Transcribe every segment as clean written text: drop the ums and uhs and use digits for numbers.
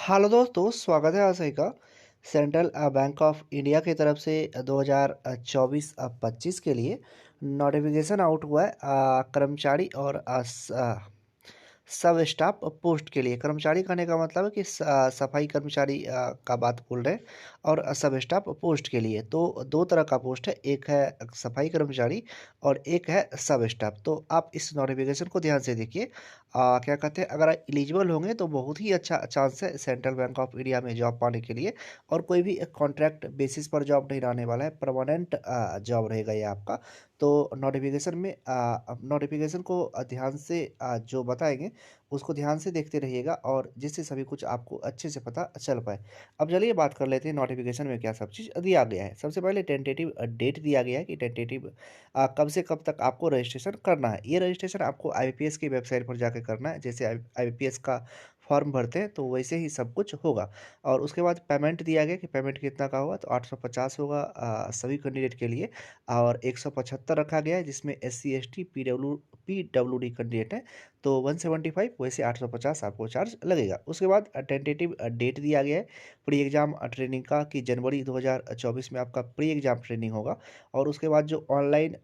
Hello दोस्तों, स्वागत है आप सभी का सेंट्रल बैंक ऑफ इंडिया की तरफ से 2024-25 के लिए नोटिफिकेशन आउट हुआ है। कर्मचारी और सब स्टाफ पोस्ट के लिए। कर्मचारी कहने का मतलब है कि सफाई कर्मचारी का बात बोल रहे हैं, और सब स्टाफ पोस्ट के लिए तो दो तरह का पोस्ट है, एक है सफाई कर्मचारी और एक है सब स्टाफ। तो आप इस नोटिफिकेशन को ध्यान से देखिए। क्या कहते हैं, अगर एलिजिबल होंगे तो बहुत ही अच्छा चांस है सेंट्रल बैंक ऑफ इंडिया में जॉब पाने के लिए। और कोई भी कॉन्ट्रैक्ट बेसिस पर जॉब नहीं रहने वाला है, परमानेंट जॉब रहेगा ये आपका। तो नोटिफिकेशन को ध्यान से जो बताएंगे उसको ध्यान से देखते रहिएगा, और जिससे सभी कुछ आपको अच्छे से पता चल पाए। अब चलिए बात कर लेते हैं नोटिफिकेशन में क्या सब चीज़ दिया गया है। सबसे पहले टेंटेटिव डेट दिया गया है कि टेंटेटिव कब से कब तक आपको रजिस्ट्रेशन करना है। ये रजिस्ट्रेशन आपको आईबीपीएस की वेबसाइट पर जाकर करना है। जैसे आईबीपीएस का फॉर्म भरते हैं तो वैसे ही सब कुछ होगा। और उसके बाद पेमेंट दिया गया कि पेमेंट कितना का होगा, तो 850 होगा सभी कैंडिडेट के लिए। और 175 रखा गया है, जिसमें SC ST PWD कैंडिडेट है तो 175, वैसे 850 आपको चार्ज लगेगा। उसके बाद टेंटेटिव डेट दिया गया है प्री एग्ज़ाम ट्रेनिंग का, कि जनवरी 2024 में आपका प्री एग्ज़ाम ट्रेनिंग होगा। और उसके बाद जो online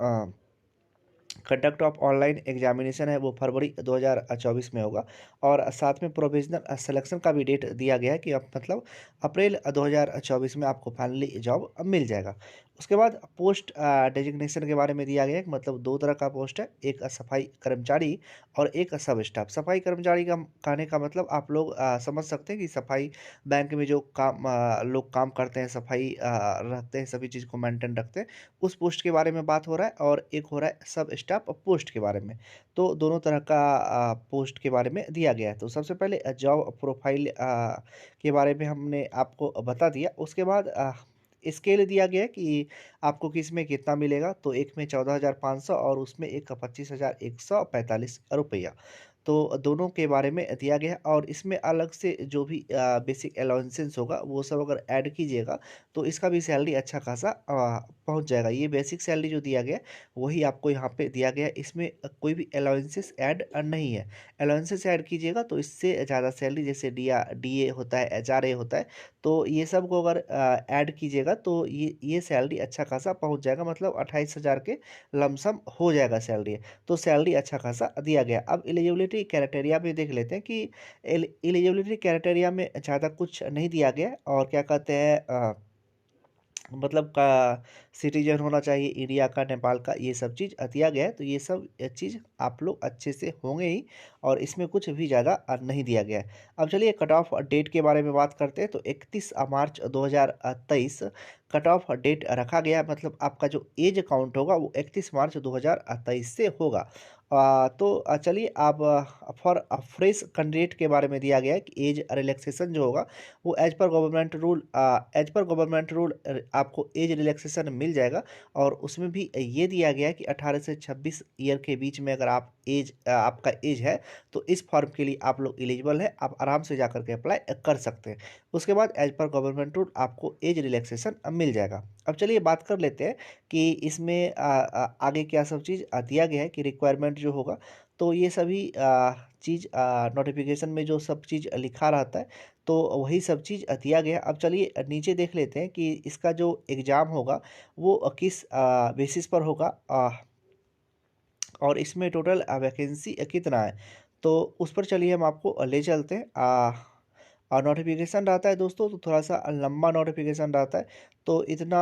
conduct of online examination है वो फरवरी 2024 में होगा। और साथ में प्रोविजनल सिलेक्शन का भी डेट दिया गया है कि अब मतलब अप्रैल 2024 में आपको फाइनली जॉब मिल जाएगा। उसके बाद पोस्ट डेजिग्नेशन के बारे में दिया गया है कि मतलब दो तरह का पोस्ट है, एक सफाई कर्मचारी और एक सब स्टाफ। सफाई कर्मचारी का कहने का मतलब आप लोग समझ सकते हैं कि सफाई बैंक में जो काम लोग काम करते हैं, सफाई रखते हैं, सभी चीज़ को मेंटेन रखते हैं, उस पोस्ट के बारे में बात हो रहा है। और एक हो रहा है सब स्टाफ पोस्ट के बारे में। तो दोनों तरह का पोस्ट के बारे में दिया गया है। तो सबसे पहले जॉब प्रोफाइल के बारे में हमने आपको बता दिया। उसके बाद स्केल दिया गया है कि आपको किस में कितना मिलेगा। तो एक में 14,500 और उसमें एक का 25,145 रुपया। तो दोनों के बारे में दिया गया है। और इसमें अलग से जो भी बेसिक अलाउंसेंस होगा वो सब अगर ऐड कीजिएगा तो इसका भी सैलरी अच्छा खासा पहुंच जाएगा। ये बेसिक सैलरी जो दिया गया है वही आपको यहाँ पे दिया गया है। इसमें कोई भी अलाउंसेस ऐड नहीं है। अलाउंसेस ऐड कीजिएगा तो इससे ज़्यादा सैलरी, जैसे DA होता है, HRA होता है, तो ये सब को अगर ऐड कीजिएगा तो ये सैलरी अच्छा खासा पहुँच जाएगा। मतलब 28,000 के लमसम हो जाएगा सैलरी। तो सैलरी अच्छा खासा दिया गया। अब एलिजिबिलिटी क्राइटेरिया में देख लेते हैं कि एलिजिबिलिटी क्राइटेरिया में ज़्यादा कुछ नहीं दिया गया। और क्या कहते हैं, मतलब का सिटीजन होना चाहिए इंडिया का, नेपाल का, ये सब चीज़ दिया गया है। तो ये सब चीज़ आप लोग अच्छे से होंगे ही, और इसमें कुछ भी ज़्यादा नहीं दिया गया है। अब चलिए कट ऑफ डेट के बारे में बात करते हैं। तो 31 मार्च 2023 कट ऑफ डेट रखा गया है। मतलब आपका जो एज काउंट होगा वो 31 मार्च 2023 से होगा। तो चलिए अब फॉर फ्रेश कैंडिडेट के बारे में दिया गया है कि एज रिलैक्सेशन जो होगा वो एज पर गवर्नमेंट रूल आपको एज रिलैक्सेशन मिल जाएगा। और उसमें भी ये दिया गया है कि 18 से 26 ईयर के बीच में अगर आपका एज है तो इस फॉर्म के लिए आप लोग एलिजिबल है, आप आराम से जाकर के अप्लाई कर सकते हैं। उसके बाद एज पर गवर्नमेंट रूल आपको एज रिलैक्सेशन मिल जाएगा। अब चलिए बात कर लेते हैं कि इसमें आगे क्या सब चीज़ दिया गया है कि रिक्वायरमेंट जो होगा। तो ये सभी चीज़ नोटिफिकेशन में जो सब चीज़ लिखा रहता है तो वही सब चीज़ दिया गया। अब चलिए नीचे देख लेते हैं कि इसका जो एग्ज़ाम होगा वो किस बेसिस पर होगा, और इसमें टोटल वैकेंसी कितना है। तो उस पर चलिए हम आपको ले चलते हैं। और नोटिफिकेशन रहता है दोस्तों तो थोड़ा सा लंबा नोटिफिकेशन रहता है। तो इतना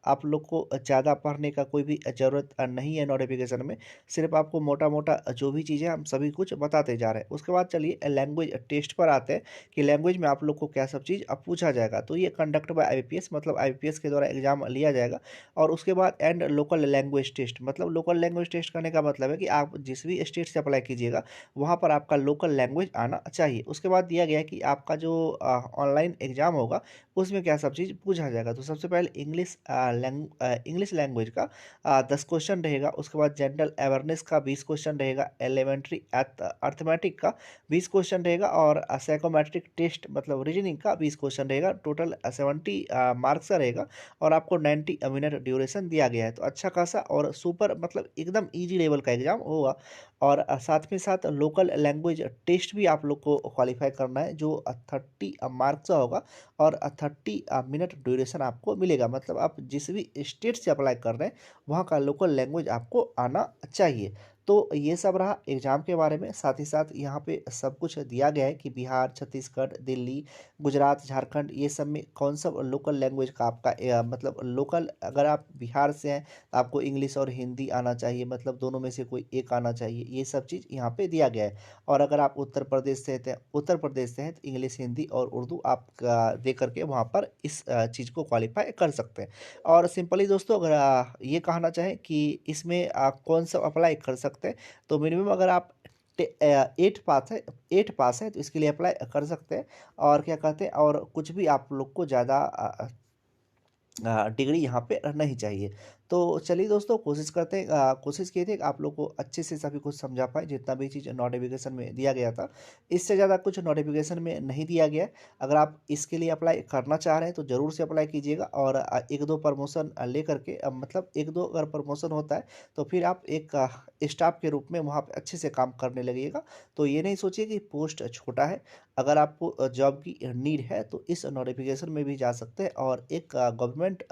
आप लोग को ज़्यादा पढ़ने का कोई भी ज़रूरत नहीं है नोटिफिकेशन में। सिर्फ आपको मोटा मोटा जो भी चीज़ें हम सभी कुछ बताते जा रहे हैं। उसके बाद चलिए लैंग्वेज टेस्ट पर आते हैं कि लैंग्वेज में आप लोग को क्या सब चीज़ पूछा जाएगा। तो ये कंडक्ट बाय IBPS, मतलब IBPS के द्वारा एग्जाम लिया जाएगा। और उसके बाद एंड लोकल लैंग्वेज टेस्ट, मतलब लोकल लैंग्वेज टेस्ट करने का मतलब है कि आप जिस भी स्टेट से अप्लाई कीजिएगा वहाँ पर आपका लोकल लैंग्वेज आना चाहिए। उसके बाद दिया गया है कि आपका जो ऑनलाइन एग्ज़ाम होगा उसमें क्या सब चीज़ पूछा जाएगा। तो सबसे पहले इंग्लिश इंग्लिश लैंग्वेज का 10 क्वेश्चन रहेगा। उसके बाद जनरल अवेयरनेस का 20 क्वेश्चन रहेगा। एलिमेंट्री अर्थमेटिक का 20 क्वेश्चन रहेगा और साइकोमेट्रिक टेस्ट मतलब रीजनिंग का 20 क्वेश्चन रहेगा। टोटल 70 मार्क्स का रहेगा और आपको 90 मिनट ड्यूरेशन दिया गया है। तो अच्छा खासा और सुपर मतलब एकदम ईजी लेवल का एग्जाम होगा। और साथ में साथ लोकल लैंग्वेज टेस्ट भी आप लोग को क्वालिफाई करना है, जो 30 मार्क्स का होगा और 30 मिनट ड्यूरेशन आपको मिलेगा। मतलब आप जिस भी स्टेट से अप्लाई कर रहे हैं वहाँ का लोकल लैंग्वेज आपको आना चाहिए। तो ये सब रहा एग्ज़ाम के बारे में। साथ ही साथ यहाँ पे सब कुछ दिया गया है कि बिहार, छत्तीसगढ़, दिल्ली, गुजरात, झारखंड ये सब में कौन सा लोकल लैंग्वेज का आपका मतलब लोकल, अगर आप बिहार से हैं तो आपको इंग्लिश और हिंदी आना चाहिए, मतलब दोनों में से कोई एक आना चाहिए। ये सब चीज़ यहाँ पे दिया गया है। और अगर आप उत्तर प्रदेश से हैं तो इंग्लिश, हिंदी और उर्दू आप दे करके वहाँ पर इस चीज़ को क्वालिफाई कर सकते हैं। और सिंपली दोस्तों, अगर ये कहना चाहें कि इसमें कौन सा अप्लाई कर सकते हैं, तो मिनिमम अगर आप 8 पास है तो इसके लिए अप्लाई कर सकते हैं। और क्या कहते हैं, और कुछ भी आप लोग को ज़्यादा डिग्री यहाँ पे नहीं चाहिए। तो चलिए दोस्तों, कोशिश करते हैं, कोशिश किए थे कि आप लोग को अच्छे से सभी कुछ समझा पाए, जितना भी चीज़ नोटिफिकेशन में दिया गया था। इससे ज़्यादा कुछ नोटिफिकेशन में नहीं दिया गया है। अगर आप इसके लिए अप्लाई करना चाह रहे हैं तो ज़रूर से अप्लाई कीजिएगा। और एक दो प्रमोशन ले करके मतलब एक दो अगर प्रमोशन होता है तो फिर आप एक स्टाफ के रूप में वहाँ पे अच्छे से काम करने लगिएगा। तो ये नहीं सोचिए कि पोस्ट छोटा है। अगर आपको जॉब की नीड है तो इस नोटिफिकेशन में भी जा सकते हैं और एक गवर्नमेंट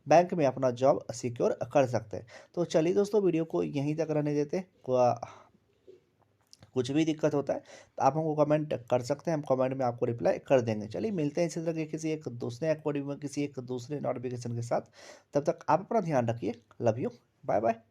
बैंक में अपना जॉब सिक्योर कर सकते हैं। तो चलिए दोस्तों, वीडियो को यहीं तक रहने देते हैं। कुछ भी दिक्कत होता है तो आप हमको कमेंट कर सकते हैं, हम कमेंट में आपको रिप्लाई कर देंगे। चलिए मिलते हैं इसी तरह के किसी एक दूसरे अकॉर्डिंग में किसी एक दूसरे नोटिफिकेशन के साथ। तब तक आप अपना ध्यान रखिए। Love you, bye bye.